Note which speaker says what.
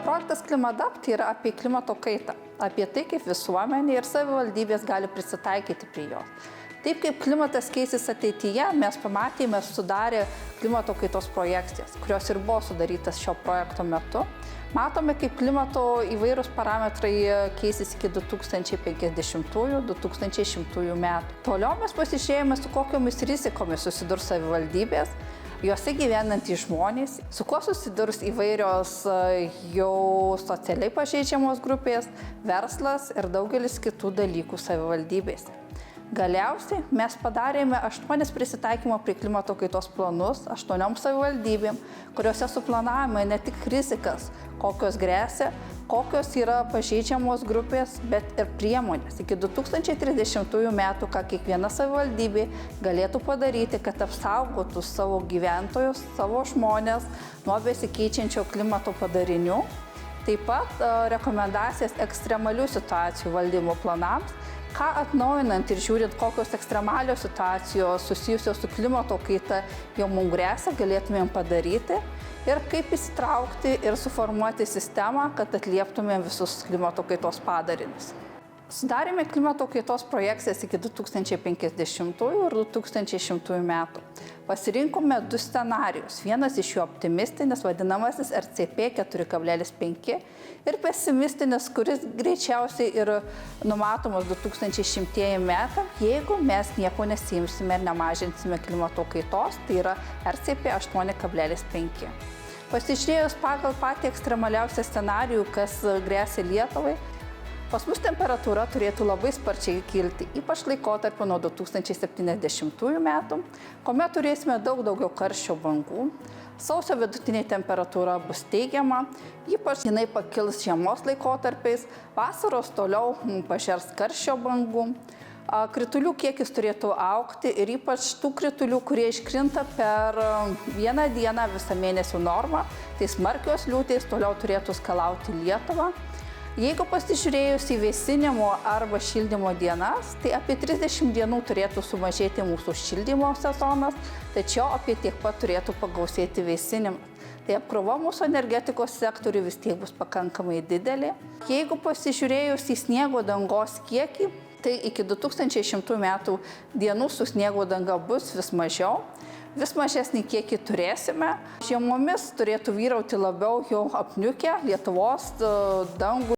Speaker 1: Projektas Klimadap tai yra apie klimato kaitą, apie tai, kaip visuomenė ir savivaldybės gali prisitaikyti prie jos. Taip kaip klimatas keisis ateityje, mes pamatėme sudarę klimato kaitos projekcijas, kurios ir buvo sudarytas šio projekto metu. Matome, kaip klimato įvairūs parametrai keisis iki 2050–2100 metų. Toliau mes pasižiūrėjome, su kokiomis rizikomis susidurs savivaldybės, juose gyvenantys žmonės, su kuo susidurs įvairios jau socialiai pažeidžiamos grupės, verslas ir daugelis kitų dalykų savivaldybėse. Galiausiai mes padarėme 8 prisitaikymo prie klimato kaitos planus 8 savivaldybėm, kuriuose suplanavome ne tik rizikas, kokios grėsia, kokios yra pažeidžiamos grupės, bet ir priemonės iki 2030 metų, ką kiekviena savivaldybė galėtų padaryti, kad apsaugotų savo gyventojus, savo žmonės nuo besikeičiančio klimato padarinių. Taip pat rekomendacijas ekstremalių situacijų valdymo planams, ką atnaujinant ir žiūrint, kokios ekstremalios situacijos susijusios su klimato kaita jau mums grėsia, galėtumėm padaryti ir kaip įsitraukti ir suformuoti sistemą, kad atlieptumėm visus klimato kaitos padarinius. Sudarėme klimato kaitos projekcijas iki 2050 ir 2100 metų. Pasirinkome 2 scenarijus. Vienas iš jų optimistinis, vadinamasis RCP 4,5 ir pesimistinis, kuris greičiausiai ir numatomas 2100 metam, jeigu mes nieko nesiimsime ir nemažinsime klimato kaitos, tai yra RCP 8,5. Pasižiūrėjus pagal patį ekstremaliausią scenarijų, kas grėsia Lietuvai, pas mus temperatūra turėtų labai sparčiai kilti, ypač laikotarpiu nuo 2070 metų, kuomet turėsime daugiau karščio bangų. Sausio vidutinė temperatūra bus teigiama, ypač jinai pakils žiemos laikotarpiais, vasaros toliau pažers karščio bangų. Kritulių kiekis turėtų augti ir ypač tų kritulių, kurie iškrinta per vieną dieną visą mėnesio normą, tai smarkios liūtės toliau turėtų skalauti Lietuvą. Jeigu pasižiūrėjus į vėsinimo arba šildymo dienas, tai apie 30 dienų turėtų sumažėti mūsų šildymo sezonas, tačiau apie tiek pat turėtų pagausėti vėsinimas. Tai apkrova mūsų energetikos sektoriui vis tiek bus pakankamai didelė. Jeigu pasižiūrėjus į sniego dangos kiekį, tai iki 2100 metų dienų su sniego danga bus vis mažiau. Vis mažesnį kiekį turėsime. Žiemomis turėtų vyrauti labiau jau apniukę Lietuvos dangų